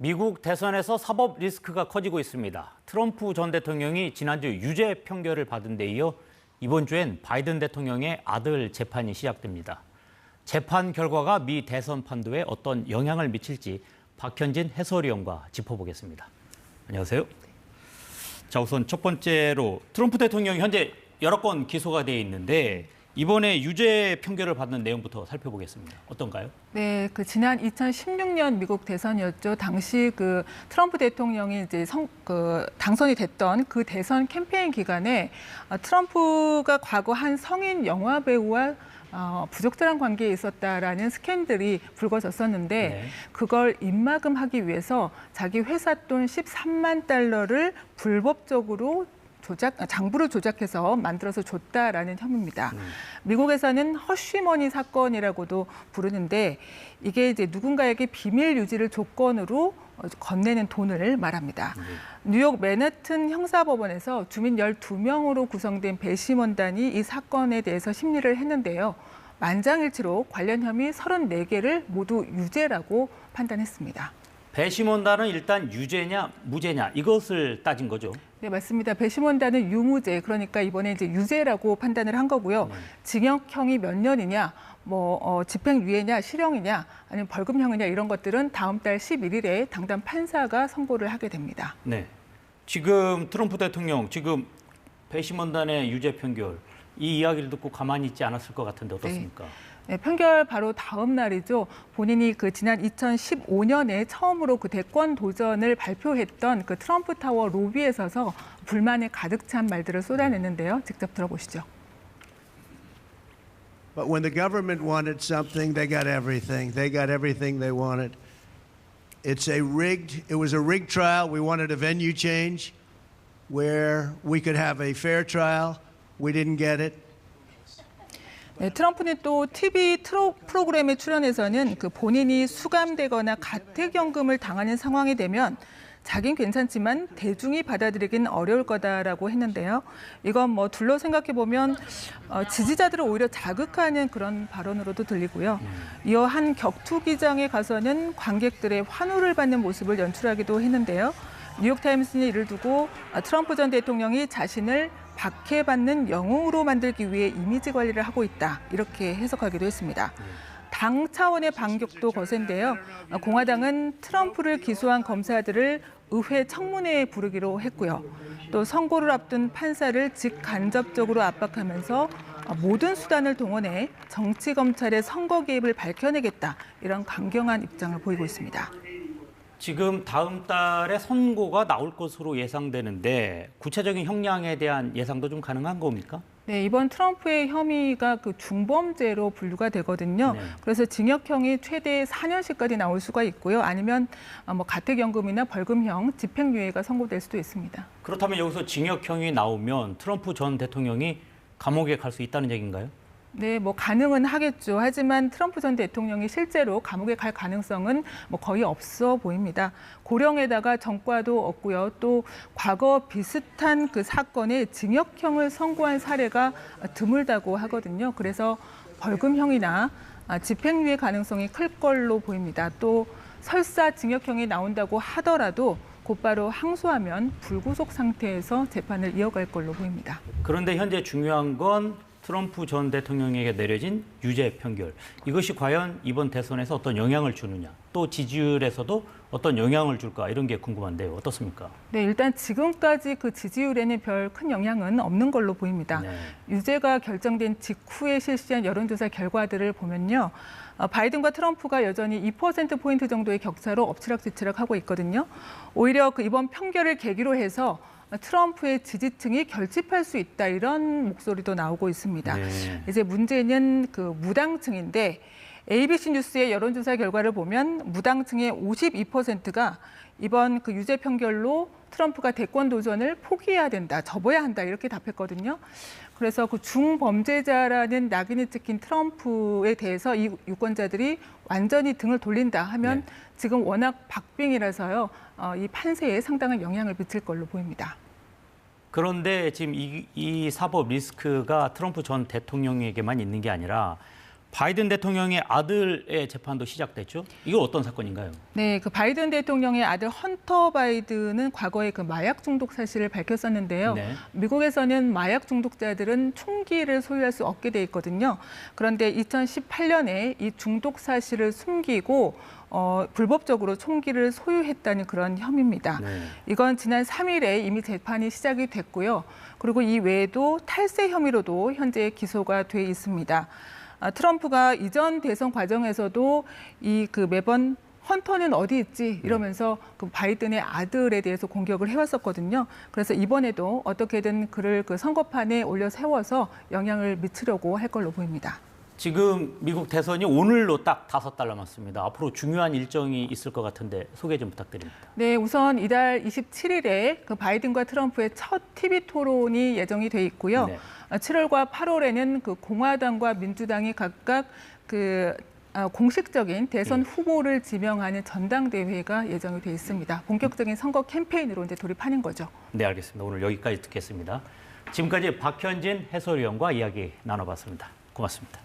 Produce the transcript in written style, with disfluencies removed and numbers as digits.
미국 대선에서 사법 리스크가 커지고 있습니다. 트럼프 전 대통령이 지난주 유죄 판결을 받은 데 이어 이번 주엔 바이든 대통령의 아들 재판이 시작됩니다. 재판 결과가 미 대선 판도에 어떤 영향을 미칠지 박현진 해설위원과 짚어보겠습니다. 안녕하세요. 자, 우선 첫 번째로 트럼프 대통령이 현재 여러 건 기소가 돼 있는데 이번에 유죄 판결을 받는 내용부터 살펴보겠습니다. 어떤가요? 네, 지난 2016년 미국 대선이었죠. 당시 트럼프 대통령이 이제 당선이 됐던 그 대선 캠페인 기간에 트럼프가 과거 한 성인 영화 배우와 부적절한 관계에 있었다라는 스캔들이 불거졌었는데 네. 그걸 입막음하기 위해서 자기 회사 돈 13만 달러를 불법적으로 장부를 조작해서 만들어서 줬다라는 혐의입니다. 미국에서는 허쉬머니 사건이라고도 부르는데 이게 이제 누군가에게 비밀 유지를 조건으로 건네는 돈을 말합니다. 뉴욕 맨해튼 형사법원에서 주민 12명으로 구성된 배심원단이 이 사건에 대해서 심리를 했는데요. 만장일치로 관련 혐의 34개를 모두 유죄라고 판단했습니다. 배심원단은 일단 유죄냐 무죄냐 이것을 따진 거죠. 네, 맞습니다. 배심원단은 유무죄, 그러니까 이번에 이제 유죄라고 판단을 한 거고요. 징역형이 몇 년이냐, 집행유예냐, 실형이냐, 아니면 벌금형이냐 이런 것들은 다음 달 11일에 당당 판사가 선고를 하게 됩니다. 네. 지금 트럼프 대통령 지금 배심원단의 유죄 판결 이 이야기를 듣고 가만히 있지 않았을 것 같은데 어떻습니까? 네, 판결 바로 다음 날이죠. 본인이 지난 2015년에 처음으로 대권 도전을 발표했던 트럼프 타워 로비에 서서 불만에 가득 찬 말들을 쏟아냈는데요. 직접 들어보시죠. But when the government wanted something, they got everything. They got everything they wanted. It was a rigged trial. We wanted a venue change where we could have a fair trial. We didn't get it. 네, 트럼프는 또 TV 프로그램에 출연해서는 본인이 수감되거나 가택연금을 당하는 상황이 되면 자긴 괜찮지만 대중이 받아들이긴 어려울 거다라고 했는데요. 이건 둘러 생각해 보면 지지자들을 오히려 자극하는 그런 발언으로도 들리고요. 이어 한 격투기장에 가서는 관객들의 환호를 받는 모습을 연출하기도 했는데요. 뉴욕타임스는 이를 두고 트럼프 전 대통령이 자신을 박해받는 영웅으로 만들기 위해 이미지 관리를 하고 있다, 이렇게 해석하기도 했습니다. 당 차원의 반격도 거센데요. 공화당은 트럼프를 기소한 검사들을 의회 청문회에 부르기로 했고요. 또 선고를 앞둔 판사를 직간접적으로 압박하면서 모든 수단을 동원해 정치검찰의 선거 개입을 밝혀내겠다, 이런 강경한 입장을 보이고 있습니다. 지금 다음 달에 선고가 나올 것으로 예상되는데 구체적인 형량에 대한 예상도 좀 가능한 겁니까? 네, 이번 트럼프의 혐의가 중범죄로 분류가 되거든요. 네. 그래서 징역형이 최대 4년씩까지 나올 수가 있고요. 아니면 가택연금이나 벌금형, 집행유예가 선고될 수도 있습니다. 그렇다면 여기서 징역형이 나오면 트럼프 전 대통령이 감옥에 갈 수 있다는 얘기인가요? 네, 가능은 하겠죠. 하지만 트럼프 전 대통령이 실제로 감옥에 갈 가능성은 거의 없어 보입니다. 고령에다가 전과도 없고요. 또 과거 비슷한 사건에 징역형을 선고한 사례가 드물다고 하거든요. 그래서 벌금형이나 집행유예 가능성이 클 걸로 보입니다. 또 설사 징역형이 나온다고 하더라도 곧바로 항소하면 불구속 상태에서 재판을 이어갈 걸로 보입니다. 그런데 현재 중요한 건 트럼프 전 대통령에게 내려진 유죄 판결. 이것이 과연 이번 대선에서 어떤 영향을 주느냐, 또 지지율에서도 어떤 영향을 줄까, 이런 게 궁금한데요. 어떻습니까? 네, 일단 지금까지 지지율에는 별 큰 영향은 없는 걸로 보입니다. 네. 유죄가 결정된 직후에 실시한 여론조사 결과들을 보면요. 바이든과 트럼프가 여전히 2%포인트 정도의 격차로 엎치락뒤치락하고 있거든요. 오히려 이번 판결을 계기로 해서 트럼프의 지지층이 결집할 수 있다, 이런 목소리도 나오고 있습니다. 네. 이제 문제는 무당층인데 ABC 뉴스의 여론조사 결과를 보면 무당층의 52%가 이번 유죄 판결로 트럼프가 대권 도전을 포기해야 된다, 접어야 한다, 이렇게 답했거든요. 그래서 중범죄자라는 낙인이 찍힌 트럼프에 대해서 이 유권자들이 완전히 등을 돌린다 하면 네. 지금 워낙 박빙이라서요. 이 판세에 상당한 영향을 미칠 걸로 보입니다. 그런데 지금 이 사법 리스크가 트럼프 전 대통령에게만 있는 게 아니라 바이든 대통령의 아들의 재판도 시작됐죠. 이거 어떤 사건인가요? 네, 그 바이든 대통령의 아들 헌터 바이든은 과거에 그 마약 중독 사실을 밝혔었는데요. 네. 미국에서는 마약 중독자들은 총기를 소유할 수 없게 돼 있거든요. 그런데 2018년에 이 중독 사실을 숨기고 불법적으로 총기를 소유했다는 그런 혐의입니다. 네. 이건 지난 3일에 이미 재판이 시작이 됐고요. 그리고 이 외에도 탈세 혐의로도 현재 기소가 돼 있습니다. 트럼프가 이전 대선 과정에서도 매번 헌터는 어디 있지 이러면서 그 바이든의 아들에 대해서 공격을 해왔었거든요. 그래서 이번에도 어떻게든 그를 그 선거판에 올려 세워서 영향을 미치려고 할 걸로 보입니다. 지금 미국 대선이 오늘로 딱 5달 남았습니다. 앞으로 중요한 일정이 있을 것 같은데 소개 좀 부탁드립니다. 네, 우선 이달 27일에 그 바이든과 트럼프의 첫 TV 토론이 예정이 돼 있고요. 네. 7월과 8월에는 그 공화당과 민주당이 각각 공식적인 대선 후보를 지명하는 전당대회가 예정이 돼 있습니다. 본격적인 선거 캠페인으로 이제 돌입하는 거죠. 네, 알겠습니다. 오늘 여기까지 듣겠습니다. 지금까지 박현진 해설위원과 이야기 나눠봤습니다. 고맙습니다.